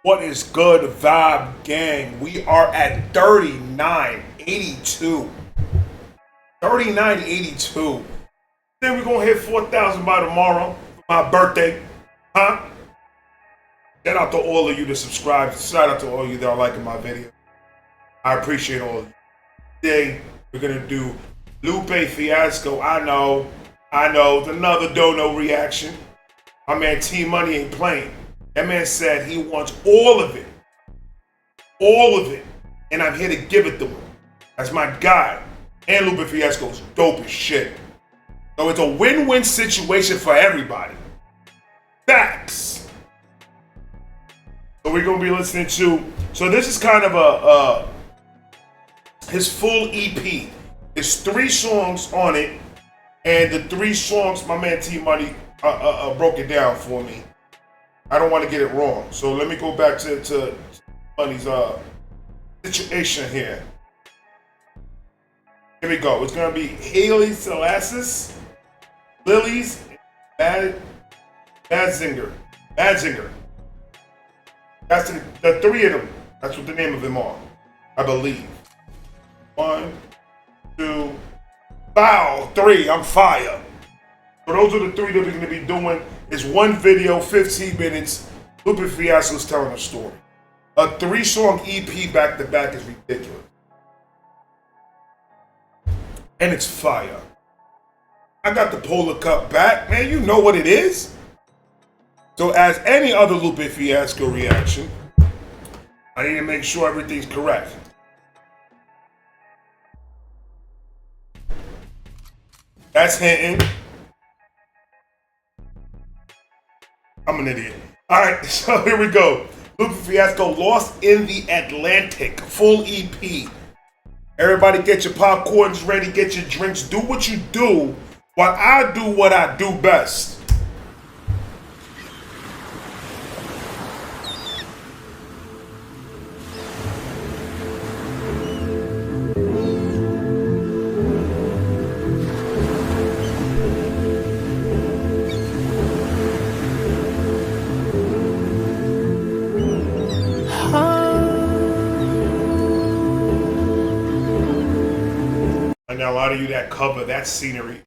What is good, Vibe Gang? We are at 3982. 3982. Then we're going to hit 4,000 by tomorrow for my birthday. Huh? Shout out to all of you that subscribe. Shout out to all of you that are liking my video. I appreciate all of you. Today, we're going to do Lupe Fiasco. I know. It's another dono reaction. My man T Money ain't playing. That man said he wants all of it. All of it. And I'm here to give it to him. That's my guy. And Lupe Fiasco is dope as shit. So it's a win-win situation for everybody. Facts. So we're going to be listening to... So this is kind of his full EP. There's 3 songs on it. And the 3 songs, my man T Money broke it down for me. I don't want to get it wrong. So let me go back to Money's situation here. Here we go. It's going to be Haley Selassie, Lilies, and Madzinger. That's the 3 of them. That's what the name of them are, I believe. 1, 2, 3. I'm fire. So those are the 3 that we're going to be doing. It's one video, 15 minutes. Lupe Fiasco's telling a story. A 3-song EP back to back is ridiculous. And it's fire. I got the Polar Cup back, man. You know what it is. So as any other Lupe Fiasco reaction, I need to make sure everything's correct. That's hinting. I'm an idiot. All right, so here we go. Lupe Fiasco, Lost in the Atlantic, full EP. Everybody get your popcorns ready, get your drinks, do what you do while I do what I do best. Now, a lot of you that cover that scenery,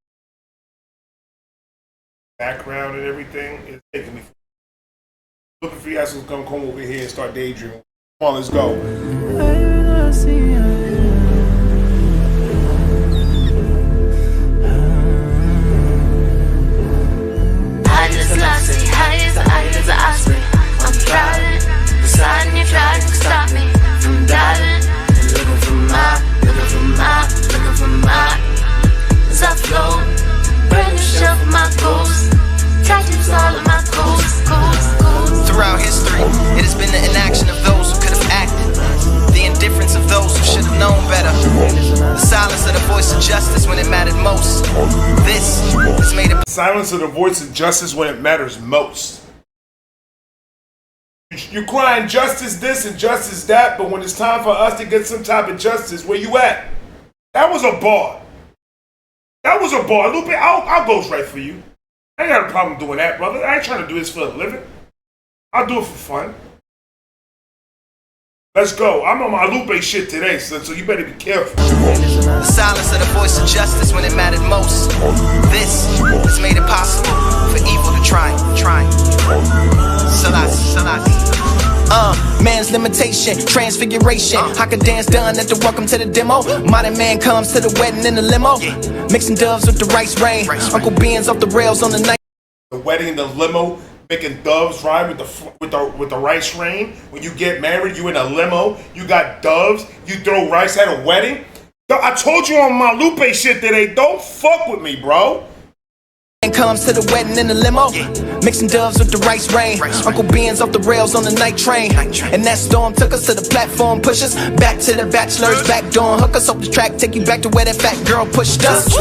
background and everything is taking me. Looking for you guys gonna come over here and start daydreaming. Come on, let's go. I just lost it. High as an osprey. I'm driving, sliding, you're trying to stop me from diving. Looking for my, as I float, brand new shelf of my ghost, tattoos all of my ghosts. Throughout history, it has been the inaction of those who could have acted, the indifference of those who should have known better, the silence of the voice of justice when it mattered most. This has made a silence of the voice of justice when it matters most. You're crying justice this and justice that, but when it's time for us to get some type of justice, where you at? That was a bar. Lupe, I'll ghostwrite for you. I ain't got a problem doing that, brother. I ain't trying to do this for a living. I'll do it for fun. Let's go. I'm on my Lupe shit today, so you better be careful. The silence of the voice of justice when it mattered most. This has made it possible for evil to triumph. Selassie. Man's limitation, transfiguration. I could dance done at the welcome to the demo. Modern man comes to the wedding in the limo. Mixing doves with the rice rain. Uncle Ben's off the rails on the night. The wedding in the limo, making doves ride with the rice rain. When you get married, you in a limo. You got doves. You throw rice at a wedding. I told you on my Lupe shit today. Don't fuck with me, bro. And comes to the wedding in the limo, mixing doves with the rice rain. Uncle Ben's off the rails on the night train. And that storm took us to the platform, push us back to the bachelor's back door. Hook us up the track, take you back to where that fat girl pushed us.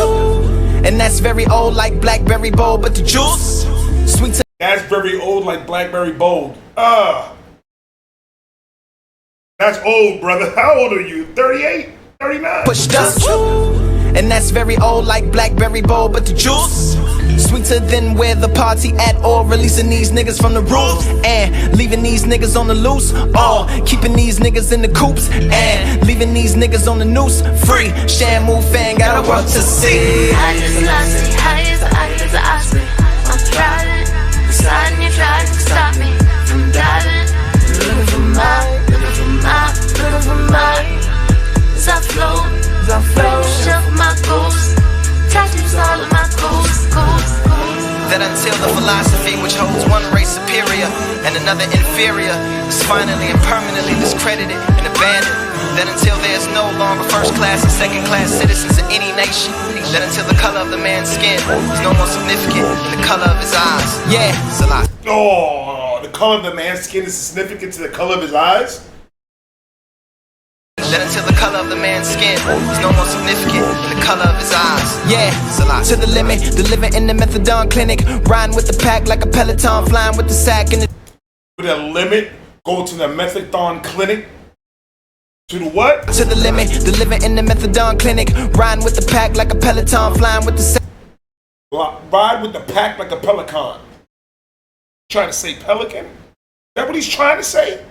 And that's very old like Blackberry Bold, but the juice sweet. That's very old like Blackberry Bold. That's old, brother. How old are you? 38? 39? Pushed us. And that's very old like Blackberry Bowl, but the juice sweeter than where the party at, or releasing these niggas from the roof and leaving these niggas on the loose, or keeping these niggas in the coops and leaving these niggas on the noose. Free Shamu fan, got a world to see. High as a lassie, high as a osprey. I'm driving, deciding you're trying to stop me from diving. Looking for mine. As I float, shuffle my ghost. Tattoos all of my ghost. That until the philosophy which holds one race superior and another inferior is finally and permanently discredited and abandoned. That until there's no longer first class and second class citizens of any nation. That until the color of the man's skin is no more significant than the color of his eyes. Yeah, Salah. Oh, the color of the man's skin is significant to the color of his eyes? That until the color of the man's skin is no more significant than the color of his eyes. Yeah, Salah. To the limit, delivering in the methadone clinic. Riding with the pack like a peloton, flying with the sack in the... With a limit, go to the methadone clinic. To the what? To the limit, delivering in the methadone clinic. Riding with the pack like a peloton, flying with the sack. Ride with the pack like a pelican. Trying to say pelican? Is that what he's trying to say?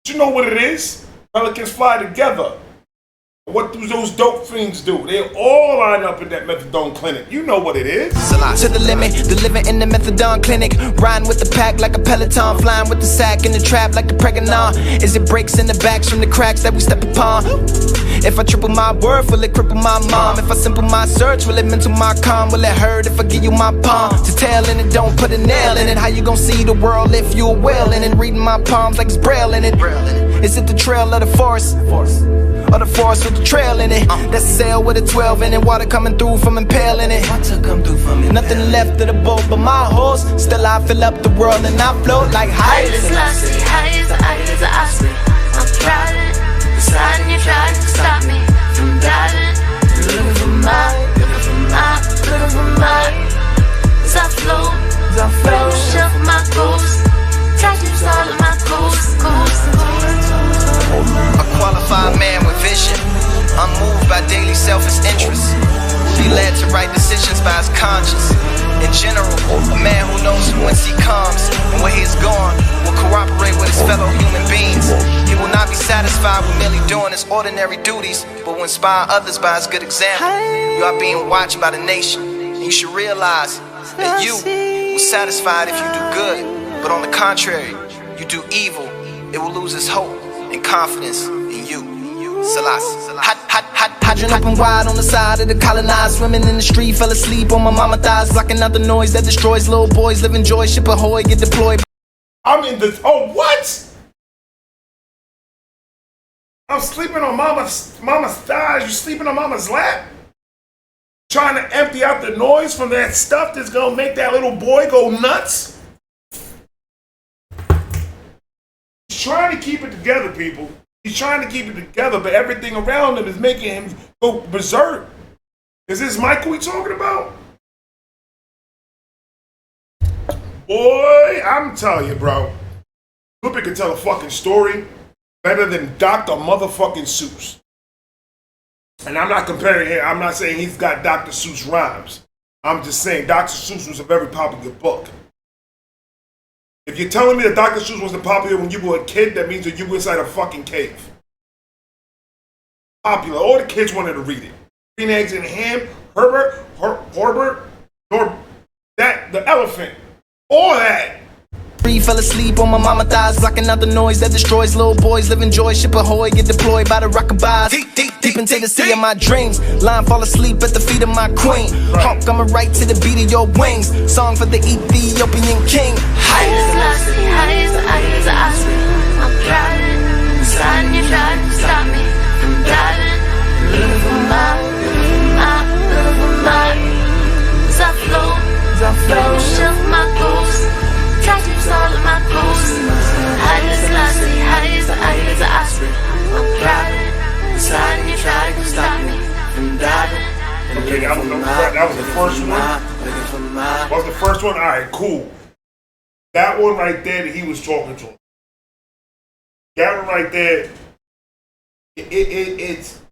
Do you know what it is? Pelicans fly together. What do those dope fiends do? They all line up in that methadone clinic. You know what it is. To the limit, delivering in the methadone clinic. Riding with the pack like a peloton, flying with the sack in the trap like the pregnant. Is it breaks in the backs from the cracks that we step upon? If I triple my worth, will it cripple my mom? If I simple my search, will it mental my calm? Will it hurt if I give you my palm? To tell in it, don't put a nail in it. How you gon' see the world if you a whale in it? Reading my palms like it's braille in it. Is it the trail of the forest? Or the forest with the trail in it? That's a sail with a 12 in it. Water coming through from impaling it. Nothing left of the boat but my horse. Still I fill up the world and I float like High as a lassie, high as a osprey. I'm driving, deciding you're trying to stop me from diving. Looking for mine. As I float, shuffle my ghost. Tattoos all of my ghost. a qualified man with vision, unmoved by daily selfish interests. Be led to right decisions by his conscience. In general, a man who knows from whence he comes and where he is going will cooperate with his fellow human beings. He will not be satisfied with merely doing his ordinary duties, but will inspire others by his good example. You are being watched by the nation, and you should realize that you will satisfy it if you do good, but on the contrary, you do evil, it will lose its hope and confidence in you. Selassie. Hydrant open wide on the side of the colonized. Swimming in the street, fell asleep on my mama thighs, blocking out the noise that destroys little boys. Living joy, ship ahoy, get deployed. I'm in the. Oh, what? I'm sleeping on mama's thighs. You sleeping on mama's lap? Trying to empty out the noise from that stuff that's gonna make that little boy go nuts? He's trying to keep it together, people. He's trying to keep it together, but everything around him is making him go berserk. Is this Michael we talking about? Boy, I'm telling you, bro. Lupe can tell a fucking story better than Dr. motherfucking Seuss. And I'm not comparing here. I'm not saying he's got Dr. Seuss rhymes. I'm just saying Dr. Seuss was a very popular book. If you're telling me that Dr. Seuss wasn't popular when you were a kid, that means that you were inside a fucking cave. Popular. All the kids wanted to read it. Green Eggs and Ham, Herbert, the elephant. All that. Fell asleep on my mama thighs, blocking out the noise that destroys little boys. Living joy, ship ahoy, get deployed by the rockabye. Deep into the sea of my dreams, lying fall asleep at the feet of my queen. Hawk coming right to the beat of your wings. Song for the Ethiopian king. High as a osprey. I'm driving, deciding you're trying to stop me from diving. Looking for mine. As I float, shuffle my ghost. Tattoos all of my ghosts. High as a osprey. I'm driving, deciding you're trying to stop me from diving. Okay, that was the first one. That was the first one? Alright, cool. That one right there that he was talking to him. That one right there, it's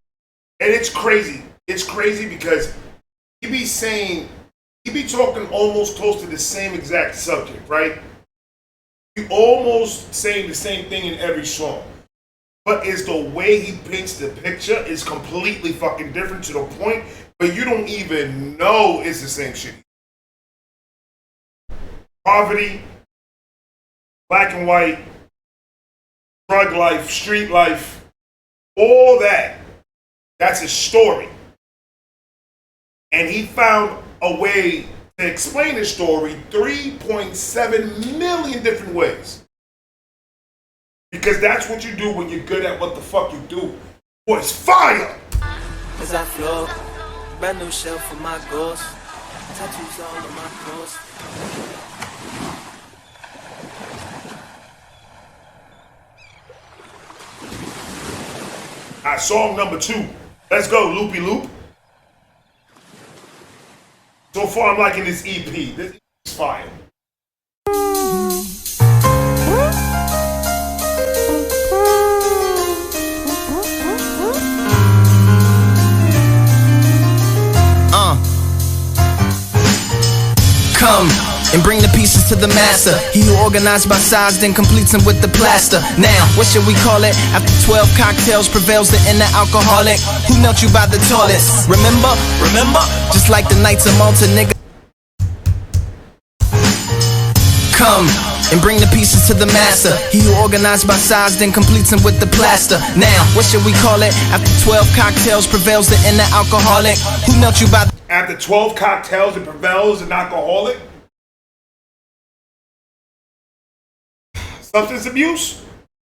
crazy. it's crazy because he be talking almost close to the same exact subject, right? He almost saying the same thing in every song. But it's the way he paints the picture is completely fucking different to the point where you don't even know it's the same shit. Poverty, black and white, drug life, street life, all that. That's his story. And he found a way to explain his story 3.7 million different ways. Because that's what you do when you're good at what the fuck you do. Boy, it's fire! As I flow, brand new shell for my ghost. Tattoos all on my clothes. Alright, song number 2. Let's go, Loopy Loop. So far, I'm liking this EP. This EP is fire. Come and bring the pieces to the master. He who organized by size then completes them with the plaster. Now, what should we call it? After 12 cocktails prevails the inner alcoholic who knelt you by the toilet. Remember? Just like the Knights of Malta, nigga. Come and bring the pieces to the master. He who organized by size then completes them with the plaster. Now, what should we call it? After 12 cocktails prevails the inner alcoholic who knelt you by the After 12 cocktails, it prevails an alcoholic. Substance abuse?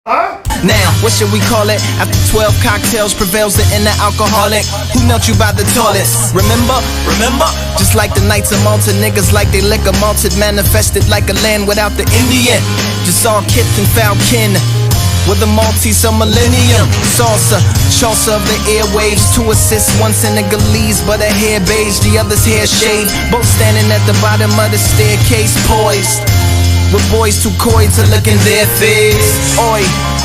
Huh? Now, what should we call it? After 12 cocktails prevails the inner alcoholic who knelt you by the toilet. Remember? Just like the Knights of Malta, niggas like they liquor malted, manifested like a land without the Indian. Just all kipped and foul kin. With a Maltese, a millennium salsa, Chaucer of the airwaves. 2 assists, 1 Senegalese, but her hair beige, the other's hair shaved. Both standing at the bottom of the staircase, poised. With boys too coy to look in their face. Oi,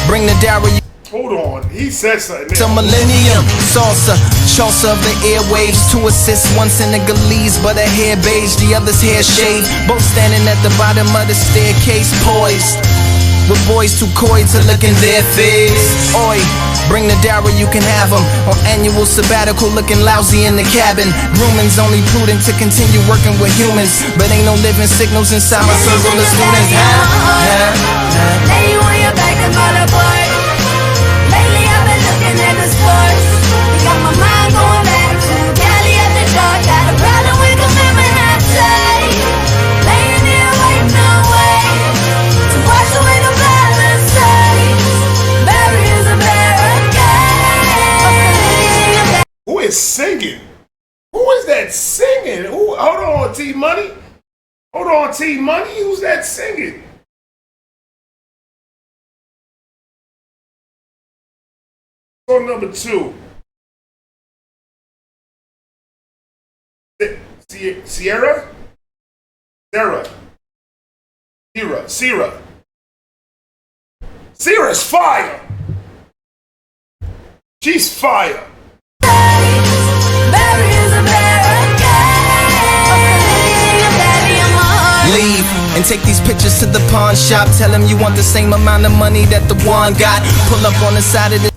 bring the dowry. Hold on, he said something. It's a millennium salsa, Chaucer of the airwaves. 2 assists, 1 Senegalese, but her hair beige, the other's hair shaved. Both standing at the bottom of the staircase, poised. With boys too coy to look in their face. Oi, bring the dowry, you can have them. On annual sabbatical, looking lousy in the cabin. Grooming's only prudent to continue working with humans, but ain't no living signals inside my circle of students. Lay you on your back and fall apart. Lately I've been looking at the sports. They got my mind going back to Cali at the dark. Got a problem with commitment half day. Laying there waiting no way to wash away the balance. Barriers are barricades. Who is singing? Who is that singing? Hold on, T Money. Hold on, T Money. Who's that singing? Song number 2. Sierra. Sierra's fire. She's fire. Barriers are barricades. Leave and take these pictures to the pawn shop. Tell him you want the same amount of money that the one got. Pull up on the side of the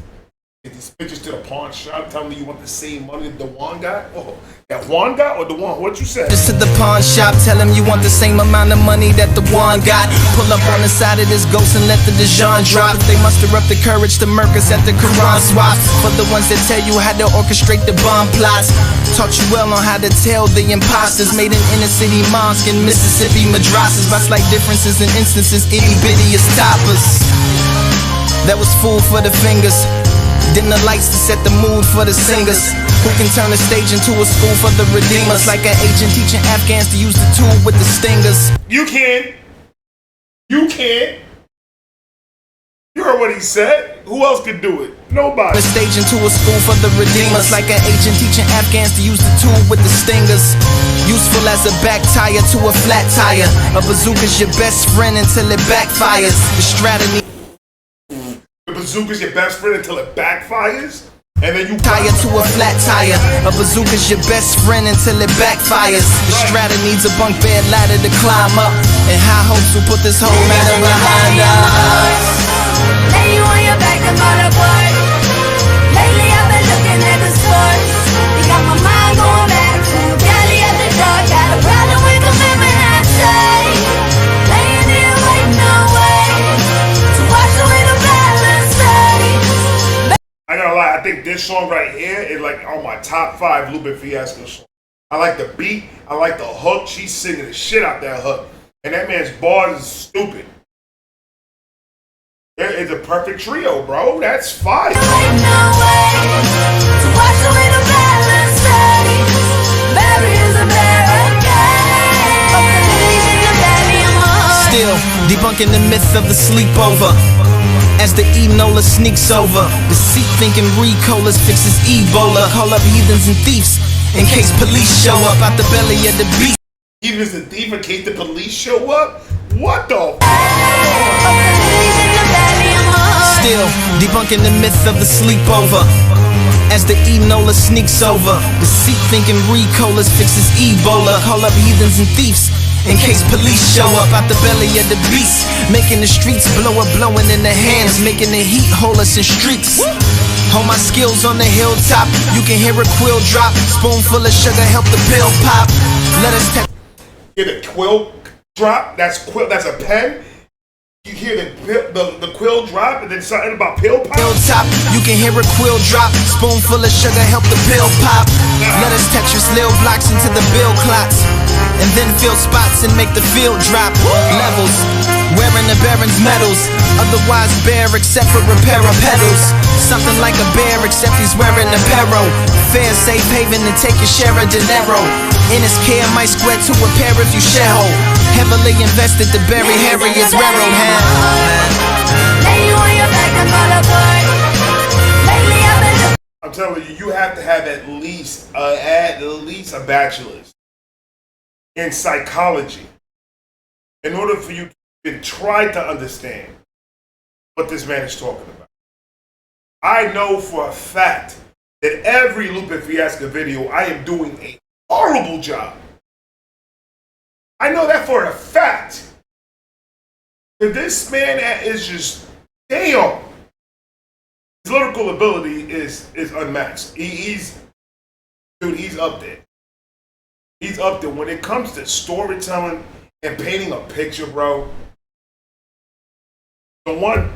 Get these pictures to the pawn shop. Tell me you want the same money that the one got. Oh, that one got or the one? What you said? Just to the pawn shop, tell him you want the same amount of money that the one got. Pull up on the side of this ghost and let the Dijon drop. They muster up the courage to murk us at the Quran swaps. For the ones that tell you how to orchestrate the bomb plots. Taught you well on how to tell the imposters. Made an inner city mosque in Mississippi madrasas. By slight differences in instances, itty bitty as toppers. That was food for the fingers. Dim the lights to set the mood for the singers. Who can turn the stage into a school for the redeemers? Like an agent teaching Afghans to use the tool with the stingers. You can. You heard what he said. Who else could do it? Nobody. The stage into a school for the redeemers. Like an agent teaching Afghans to use the tool with the stingers. Useful as a back tire to a flat tire. A bazooka's your best friend until it backfires. The strategy. The bazooka's your best friend until it backfires? And then you tire to a flat tire. A bazooka's your best friend until it backfires. The strata needs a bunk bed ladder to climb up, and high hopes will put this whole matter behind us. Lay you on your back and fall apart. Lately I've been looking at the sports. You got my mind going back to Cali at the dark. Got a problem with commitment, I say. Laying here waiting, no way to wash away the balance. I gotta lie, I think this song right here is like on my top 5 Lupe Fiasco songs. I like the beat, I like the hook. She's singing the shit out that hook. And that man's bars is stupid. It's a perfect trio, bro. That's fire. Still debunking the myth of the sleepover. As the Enola sneaks over, deceit thinking Ricolas fixes Ebola. Call up heathens and thieves in case police show up out the belly of the beast. Heathens and thieves in case the police show up? What the Still debunking the myth of the sleepover. As the Enola sneaks over, deceit thinking Ricolas fixes Ebola. Call up heathens and thieves in case police show up out the belly of the beast. Making the streets blow up, blowing in the hands, making the heat hold us in streaks. Hold my skills on the hilltop, you can hear a quill drop. Spoonful of sugar help the pill pop. Let us hear the quill drop? That's a pen? You hear the quill drop and then something about pill pop? Hilltop, you can hear a quill drop. Spoonful of sugar help the pill pop. Let us Tetris little blocks into the bill clots, and then fill spots and make the field drop. Levels, wearing the Baron's medals. Otherwise bare except for repair of pedals. Something like a bear except he's wearing apparel. Fair, safe haven and take your share of dinero. In his care, might square to a pair if you share hoe. Heavily invested to bury Harriet's railroad hand. Lay you on your back and fall apart. Lately I've been I'm telling you, you have to have at least a bachelor's in psychology in order for you to try to understand what this man is talking about. I know for a fact that every Lupe Fiasco video, I am doing a horrible job. I know that for a fact. That this man is just, damn. His lyrical ability is unmatched. He's up there. He's up there. When it comes to storytelling and painting a picture, bro. The one.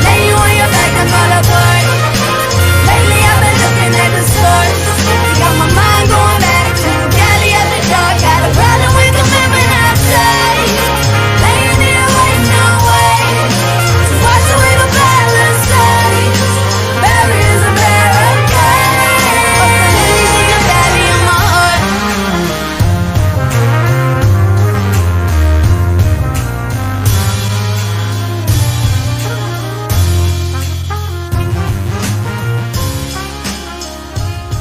lay you on your back and fall apart. Lately I've been looking at the stars. Got my mind going back to Cali at the dark. Got a problem with commitment, I say. Laying here waiting, no way to wash away the balance. Barriers and barricades. Opportunities in your belly and my heart.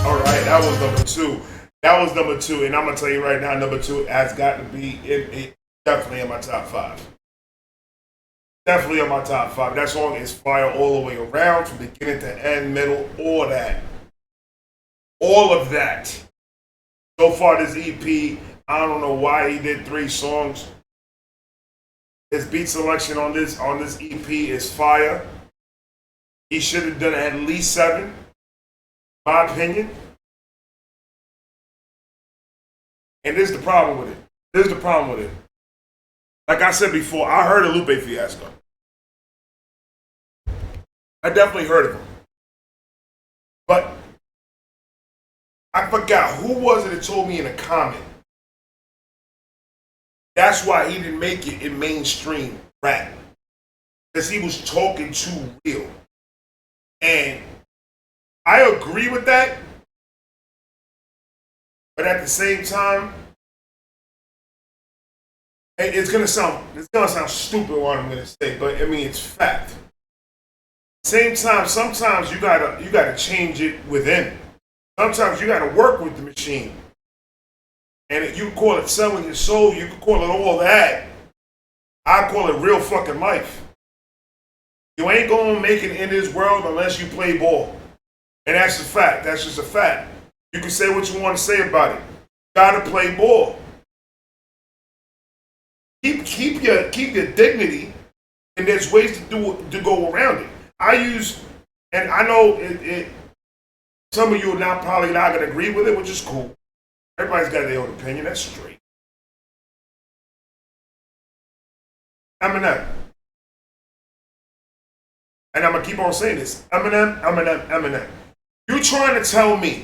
All right, that was number 2. That was number 2, and I'm gonna tell you right now, number 2 has got to be definitely in my top 5. Definitely in my top 5. That song is fire all the way around, from beginning to end, middle, all that. All of that. So far, this EP, I don't know why he did 3 songs. His beat selection on this EP is fire. He should have done at least 7, my opinion. And this is the problem with it. Like I said before, I heard of Lupe Fiasco. I definitely heard of him. But I forgot who was it that told me in a comment. That's why he didn't make it in mainstream rap. Because he was talking too real. And I agree with that. But at the same time, it's gonna sound stupid what I'm gonna say, but I mean it's fact. Same time, sometimes you gotta change it within. Sometimes you gotta work with the machine. And you can call it selling your soul, you can call it all that. I call it real fucking life. You ain't gonna make it in this world unless you play ball. And that's a fact. That's just a fact. You can say what you want to say about it. Gotta play ball. Keep your dignity, and there's ways to go around it. And I know some of you are probably not gonna agree with it, which is cool. Everybody's got their own opinion. That's straight. Eminem. And I'm gonna keep on saying this. Eminem. You trying to tell me?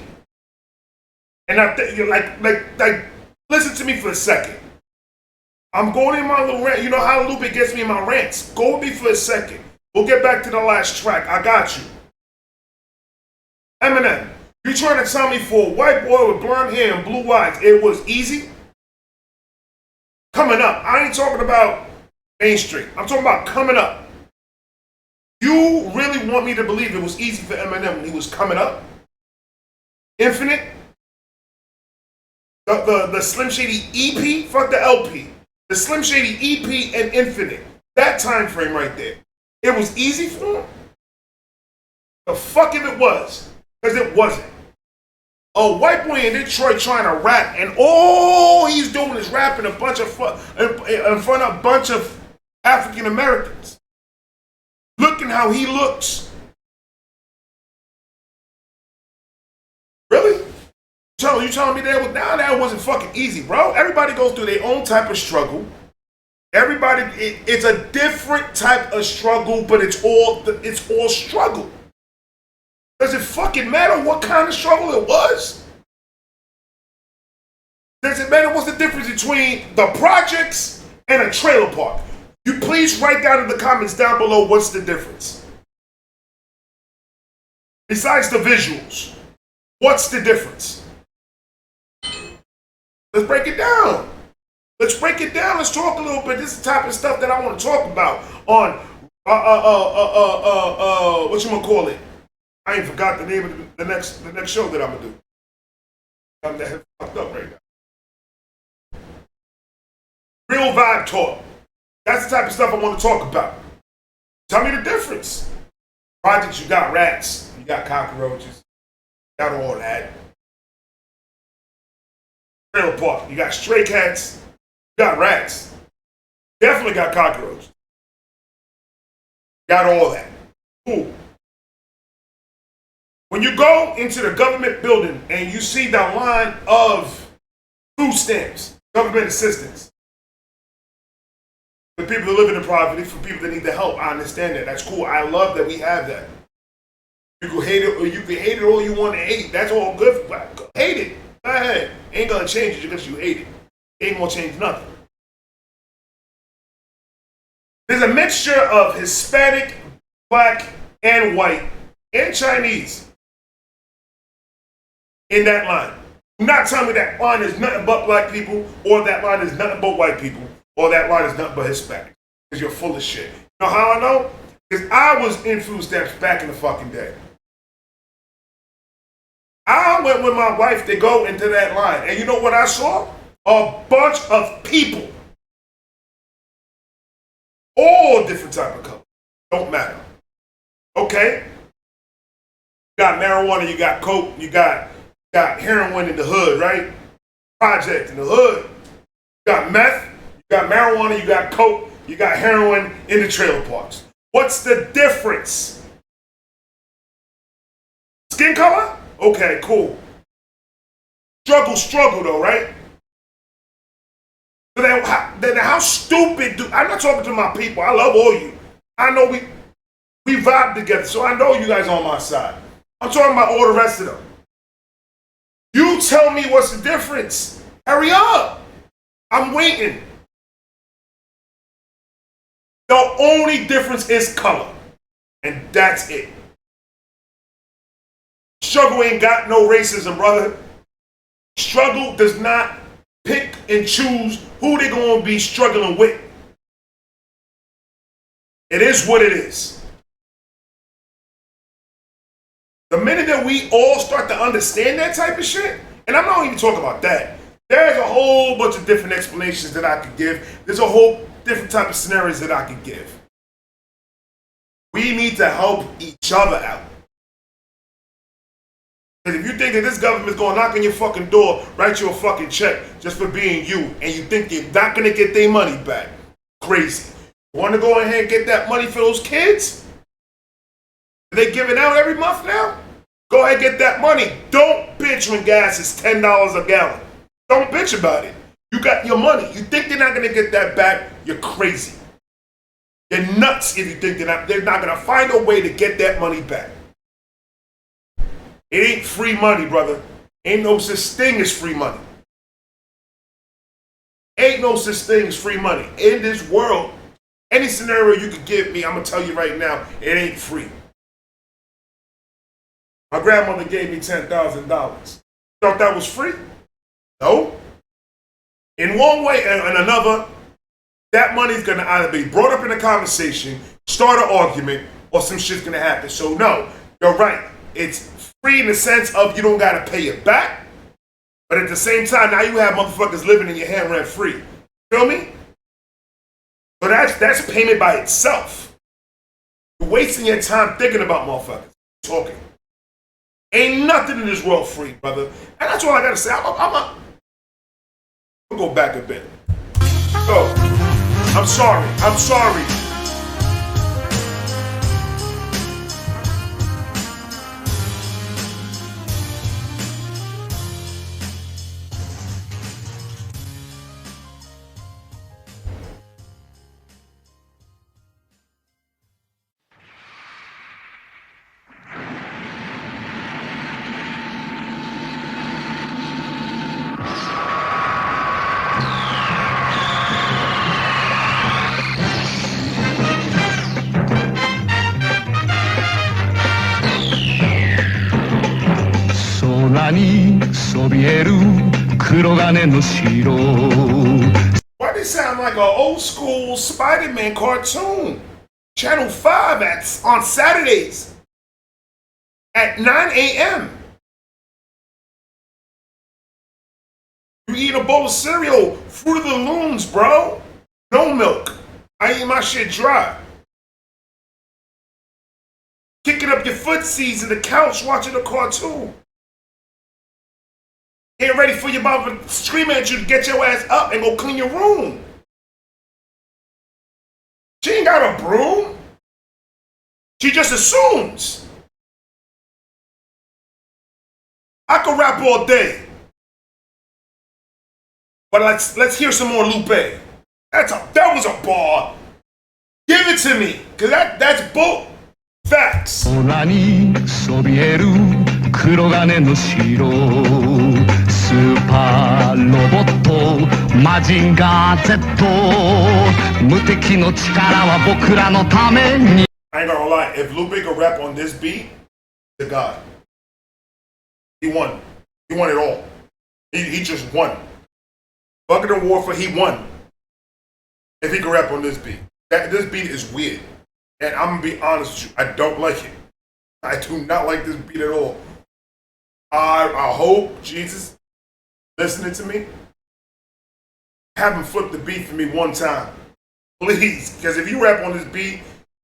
And I think you're like, listen to me for a second. I'm going in my little rant. You know how Lupe gets me in my rants. Go with me for a second. We'll get back to the last track. I got you. Eminem, you trying to tell me for a white boy with blonde hair and blue eyes, it was easy? Coming up. I ain't talking about mainstream. I'm talking about coming up. You really want me to believe it was easy for Eminem when he was coming up? Infinite? The Slim Shady EP? Fuck the LP. The Slim Shady EP and Infinite. That time frame right there. It was easy for him? The fuck if it was. Because it wasn't. A white boy in Detroit trying to rap, and all he's doing is rapping in front of a bunch of African Americans. Looking how he looks. Really? You telling me that wasn't fucking easy, bro? Everybody goes through their own type of struggle. It's a different type of struggle, but it's all struggle. Does it fucking matter what kind of struggle it was? Does it matter what's the difference between the projects and a trailer park? You please write down in the comments down below what's the difference. Besides the visuals, what's the difference? Let's break it down. Let's break it down. Let's talk a little bit. This is the type of stuff that I want to talk about on what you gonna call it? I ain't forgot the name of the next show that I'm gonna do. I'm that fucked up right now. Real vibe talk. That's the type of stuff I want to talk about. Tell me the difference. Projects, you got rats, you got cockroaches, you got all that. Trailer park, you got stray cats, you got rats. Definitely got cockroaches. Got all that. Cool. When you go into the government building and you see the line of food stamps, government assistance, for people that live in poverty, for people that need the help, I understand that. That's cool. I love that we have that. You can hate it, or you can hate it all you want to hate. That's all good. Hate it. Go ahead. Ain't gonna change it because you hate it. Ain't gonna change nothing. There's a mixture of Hispanic, black, and white, and Chinese in that line. Do not tell me that line is nothing but black people, or that line is nothing but white people, or that line is nothing but Hispanic. Because you're full of shit. You know how I know? Because I was in food stamps back in the fucking day. I went with my wife to go into that line. And you know what I saw? A bunch of people. All different type of colors. Don't matter. Okay? You got marijuana, you got coke, you got heroin in the hood, right? Project in the hood. You got meth, you got marijuana, you got coke, you got heroin in the trailer parks. What's the difference? Skin color? Okay, cool. Struggle though, right? Then how stupid I'm not talking to my people. I love all you. I know we vibe together, so I know you guys on my side. I'm talking about all the rest of them. You tell me what's the difference. Hurry up. I'm waiting. The only difference is color. And that's it. Struggle ain't got no racism, brother. Struggle does not pick and choose who they're going to be struggling with. It is what it is. The minute that we all start to understand that type of shit, and I'm not even talking about that. There's a whole bunch of different explanations that I could give. There's a whole different type of scenarios that I could give. We need to help each other out. Because if you think that this government's going to knock on your fucking door, write you a fucking check just for being you, and you think you're not going to get their money back, crazy. Want to go ahead and get that money for those kids? They giving out every month now? Go ahead and get that money. Don't bitch when gas is $10 a gallon. Don't bitch about it. You got your money. You think they're not going to get that back? You're crazy. You're nuts if you think they're not going to find a way to get that money back. It ain't free money, brother. Ain't no such thing as free money. Ain't no such thing as free money. In this world, any scenario you could give me, I'm going to tell you right now, it ain't free. My grandmother gave me $10,000. Thought that was free? No. In one way and another, that money's going to either be brought up in a conversation, start an argument, or some shit's going to happen. So no, you're right. It's free in the sense of you don't got to pay it back. But at the same time, now you have motherfuckers living in your hand rent free. Feel me? So that's payment by itself. You're wasting your time thinking about motherfuckers. Talking. Ain't nothing in this world free, brother. And that's all I got to say. I'm go back a bit. Oh, I'm sorry. I'm sorry. Why they sound like an old school Spider-Man cartoon? Channel 5 on Saturdays at 9 a.m. You eat a bowl of cereal, Fruit of the Looms, bro. No milk. I eat my shit dry. Kicking up your footsies in the couch watching a cartoon. Get ready for your mom to scream at you to get your ass up and go clean your room. She ain't got a broom. She just assumes. I could rap all day. But let's hear some more Lupe. That was a bar. Give it to me. Cause that's bull. Facts. 黒金の城スーパーロボットマジンガー Z 無敵の力は僕らのために I ain't gonna lie, if Lupe could rap on this beat, the God. He won. He won it all. He just won. Bucket Award for he won. If he could rap on this beat. This beat is weird. And I'm gonna be honest with you, I don't like it. I do not like this beat at all. I hope Jesus listening to me. Have him flip the beat for me one time. Please. Because if you rap on this beat,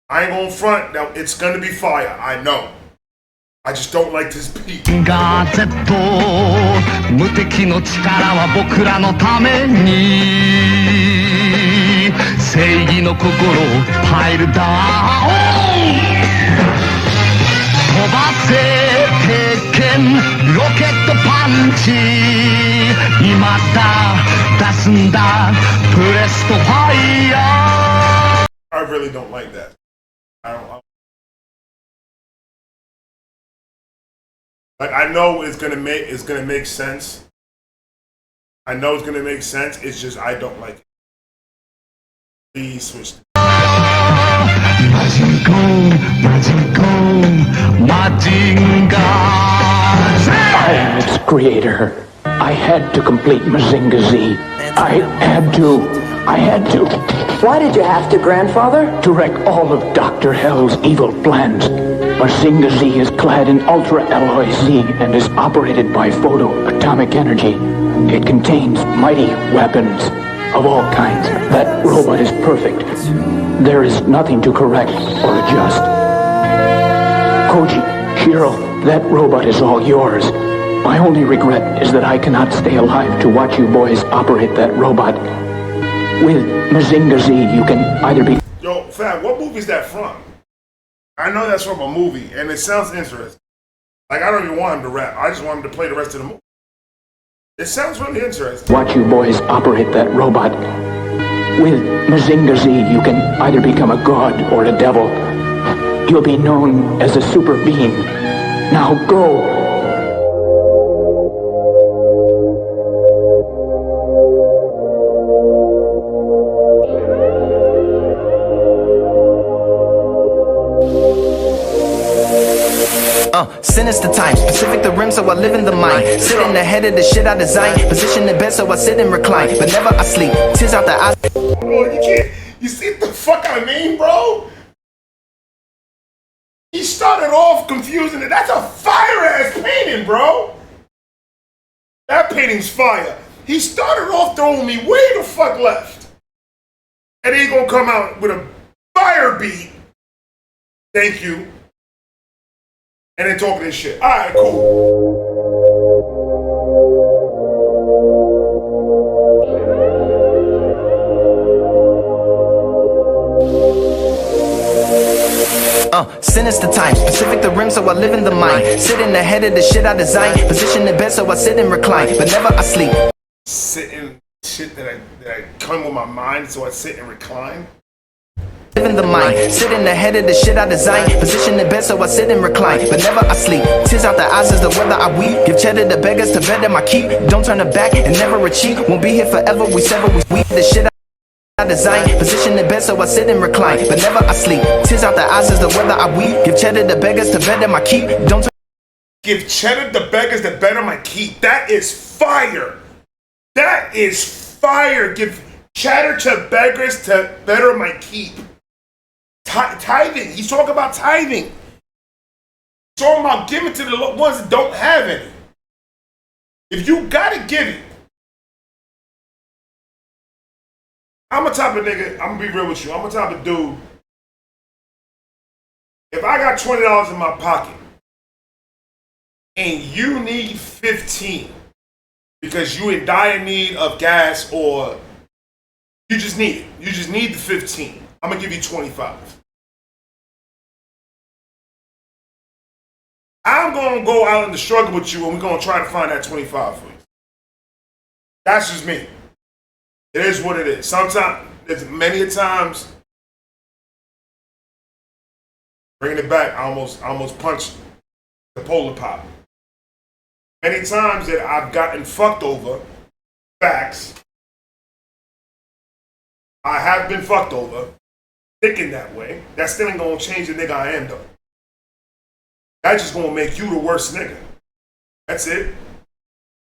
I ain't gonna front. Now it's gonna be fire. I know. I just don't like this beat. ガー Z 無敵の力は僕らのために正義の心をパイルダウン飛ばせ鉄拳ロケットパンチ今だ出すんだプレストファイヤー I really don't like that. I don't like. I know it's gonna make sense. I know it's gonna make sense. It's just I don't like it. Please switch. I am its creator. I had to complete Mazinga Z. I had to. Why did you have to, Grandfather? To wreck all of Dr. Hell's evil plans. Mazinga Z is clad in Ultra Alloy Z and is operated by photo-atomic energy. It contains mighty weapons of all kinds. That robot is perfect. There is nothing to correct or adjust. Koji, Shiro, That robot is all yours. My only regret is that I cannot stay alive to watch you boys operate that robot. With Mazinga Z, you can either be... Yo, fam, what movie is that from? I know that's from a movie, and it sounds interesting. Like, I don't even want him to rap. I just want him to play the rest of the movie. It sounds really interesting. Watch you boys operate that robot. With Mazinga Z, you can either become a god or a devil. You'll be known as a super being. Now go! Sinister time, specific the rim so I live in the mind. Sit in the head of the shit I design. Position in bed so I sit and recline. But never I sleep, tears out the eyes. Bro, you can't, you see the fuck I mean, bro? He started off confusing it. That's a fire ass painting, bro. That painting's fire. He started off throwing me way the fuck left. And then he gonna come out with a fire beat. Thank you. And then talking this shit. Alright, cool. Sinister time, specific the rim so I live in the mind. Sit in the head of the shit I design. Position in bed so I sit and recline. But never I sleep. Sit in shit that I come with my mind so I sit and recline. Live in the mind, sit in the head of the shit I design. Position in bed so I sit and recline. But never I sleep, tears out the eyes as the weather I weep. Give cheddar to beggars to better my keep. Don't turn it back and never retreat. Won't be here forever, we sever, we weep the shit I design. Position in bed so I sit and recline. But never I sleep, tears out the eyes as the weather I weep. Give cheddar to beggars to better my keep. Don't give cheddar to beggars to better my keep. That is fire. That is fire. Give cheddar to beggars to better my keep. Tithing. He's talking about tithing. He's talking about giving to the ones that don't have any. If you gotta give it. I'm a type of nigga, I'm gonna be real with you. I'm a type of dude. If I got $20 in my pocket and you need 15 because you in dire need of gas or you just need it. You just need the 15. I'm gonna give you 25. I'm gonna go out in the struggle with you and we're gonna try to find that 25 for you. That's just me. It is what it is. Sometimes, there's many a times, bringing it back, I almost punched the polar pop. Many times that I've gotten fucked over, facts. I have been fucked over, thinking that way. That still ain't gonna change the nigga I am though. That's just gonna make you the worst nigga. That's it.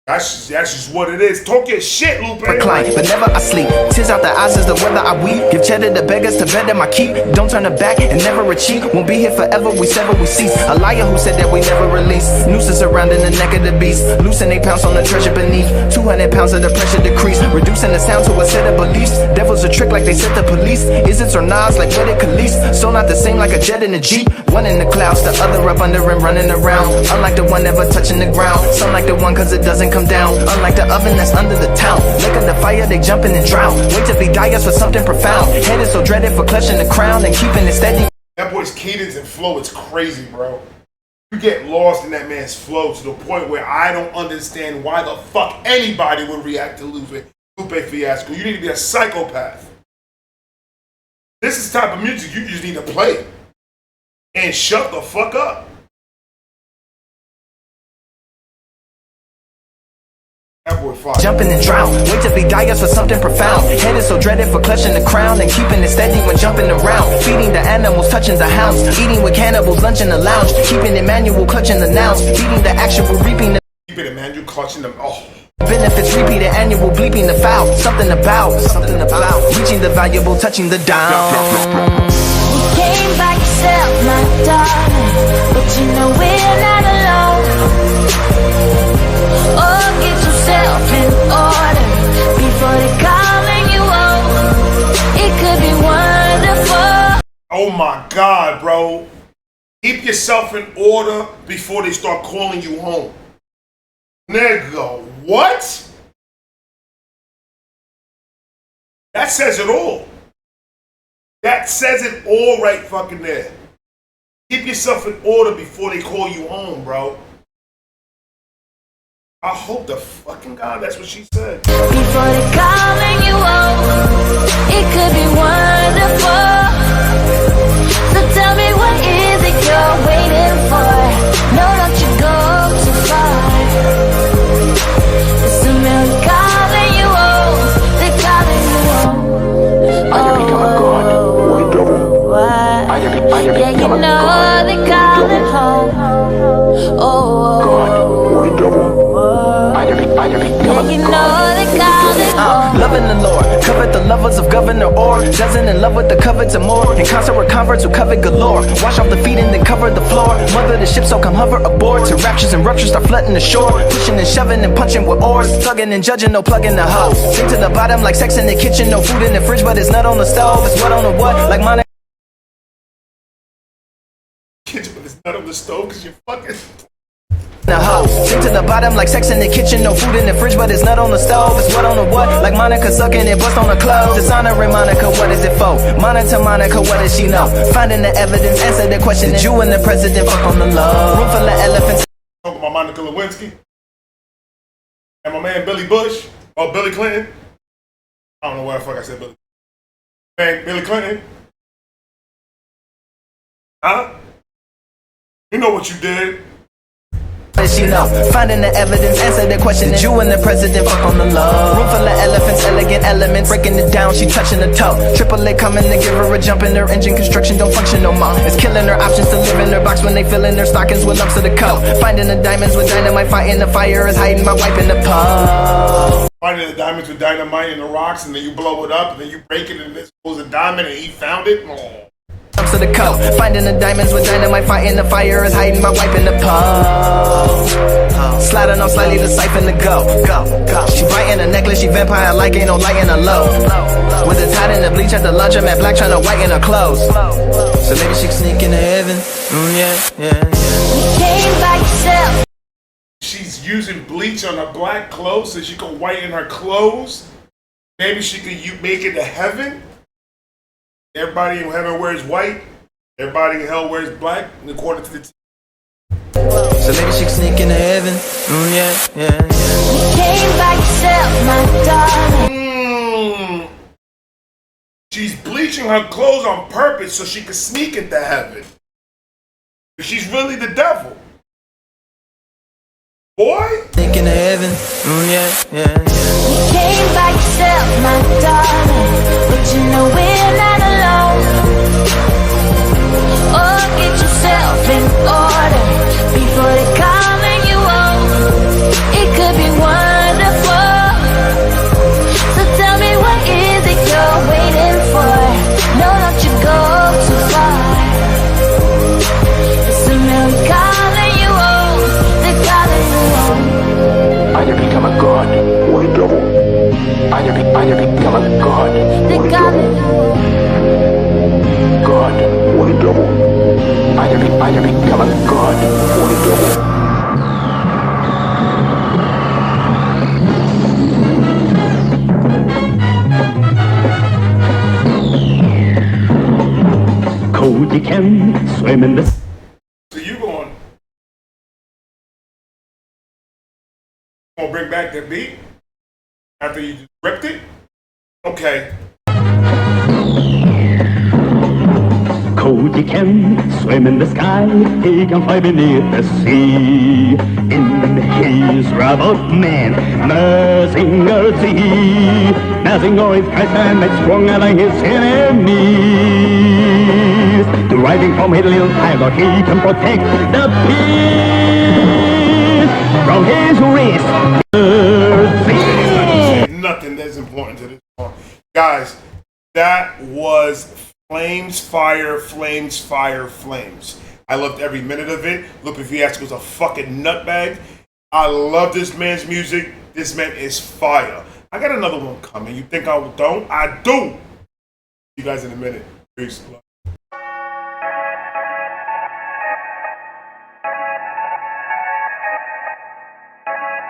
That's just what it is. Talk your shit, Lupe. Recline, but never I sleep. Tears out the eyes as the weather I weep. Give cheddar to beggars to better my keep. Don't turn it back and never retreat. Won't be here forever, we sever, we cease. A liar who said that we never release. Nooses surrounding the neck of the beast. Loosen 8 pounds on the treasure beneath. 200 pounds of the pressure decrease. Reducing the sound to a set of beliefs. Devils a trick like they said the police. Is it or nods like where they police? So not the same like a jet in a jeep. One in the clouds, the other up under and running around. Unlike the one never touching the ground. Some like the one cause it doesn't come down. Unlike the oven that's under the town. Look at the fire, they jumping and drown. Wait till they die us for something profound. Headed so dreaded for clutching the crown and keeping it steady. That boy's cadence and flow is crazy, bro. You get lost in that man's flow to the point where I don't understand why the fuck anybody would react to Lupe Fiasco. You need to be a psychopath. This is the type of music you just need to play. And shut the fuck up. That boy fire. Jumping and drown. Wait till they die us for something profound. Headed so dreaded for clutching the crown and keeping it steady when jumping around. Feeding the animals, touching the hounds. Eating with cannibals, lunching the lounge. Keeping it manual, clutching the nouns. Feeding the actual, reaping the. Keeping it manual, clutching them. Oh. Benefits, repeat the annual, bleeping the foul. Something about reaching the valuable, touching the down. You came by yourself, my darling, but you know we're not alone. Oh, get yourself in order before they calling you home. It could be wonderful. Oh my God, bro. Keep yourself in order before they start calling you home. Nigga, what? That says it all. That says it all right fucking there. Keep yourself in order before they call you home, bro. I hope the fucking God that's what she said. Before they calling you home, it could be wonderful. So tell me, what is it you're waiting for? No, don't you go too far. There's a million calling you home. They're calling you home. I become a god or a devil. What? I Yeah, you become a know god they're or a calling devil. home. God or a devil. I become Yeah, you a know god. they're calling home. Loving the Lord, covet the lovers of Governor Orr. Doesn't in love with the covet more. In concert with converts who covet galore. Wash off the feet and then cover the floor. Mother the ship, so come hover aboard. To raptures and ruptures start flooding the shore. Pushing and shoving and punching with oars. Plugging and judging, no plugging the hoe. Sink to the bottom like sex in the kitchen. No food in the fridge, but it's nut on the stove. It's what on the what? Like mine. Kitchen, but it's not on the stove because you're fucking. The hoe. Sink to the bottom like sex in the kitchen. No food in the fridge, but it's nut on the stove. It's what on the what? Like Monica sucking it, bust on the clothes. Dishonoring Monica, what is it for? Monitor Monica, what does she know? Finding the evidence, answer the question. The Jew and the president fuck on the low. Room full of elephants. Talking about Monica Lewinsky and my man Billy Bush or Billy Clinton. I don't know why the fuck I said Billy. Man, Billy Clinton. Huh? You know what you did. What does she know? Finding the evidence, answer the question. The Jew and the president fuck on the low. Room full of elephants, elegant elements. Breaking it down, she touching the toe. Triple A coming to give her a jump in her engine. Construction don't function no more. It's killing her options to live in her box when they fill in their stockings with lumps of the coat. Finding the diamonds with dynamite, fighting the fire is hiding by wiping the pole. Finding the diamonds with dynamite in the rocks and then you blow it up and then you break it and this was a diamond and he found it. Oh. Lumps of the coat. Finding the diamonds with dynamite, fighting the fire is hiding by wiping the pole. Sliding on slightly to siphon the go. She biting a necklace, she vampire like ain't no light in her low. With the tide in the bleach at the laundromat, black trying to whiten her clothes. So maybe she can sneak into heaven. Yeah. You came by yourself. She's using bleach on her black clothes so she can whiten her clothes. Maybe she could make it to heaven. Everybody in heaven wears white. Everybody in hell wears black, according to the So maybe she can sneak into heaven. Yeah. You came by yourself, my darling. She's bleaching her clothes on purpose so she can sneak into heaven. She's really the devil. Boy? Sneak into heaven. Yeah. You came by yourself, my darling. But you know we're not alone. Oh, get yourself in order before they calling you home. It could be wonderful. So tell me, what is it you're waiting for? No, don't you go too far. It's a million calling you home. They're calling you home. I become a god or a devil. I become a god They're or a calling you devil. home. God or a devil. I become a god or a devil. Cody can swim in the So you going to bring back that beat after you just ripped it? Okay. Cody can swim in the sky, he can fly beneath the sea. In his robot man, Mazinger Z. Mazinger is fast and made stronger than his enemies. Deriving from his little pilot, he can protect the peace from his wrist. Nothing that's important to this song. Guys, that was Flames, Fire, Flames, Fire, Flames. I loved every minute of it. Lupe Fiasco was a fucking nutbag. I love this man's music. This man is fire. I got another one coming. You think I don't? I do. See you guys in a minute. Peace.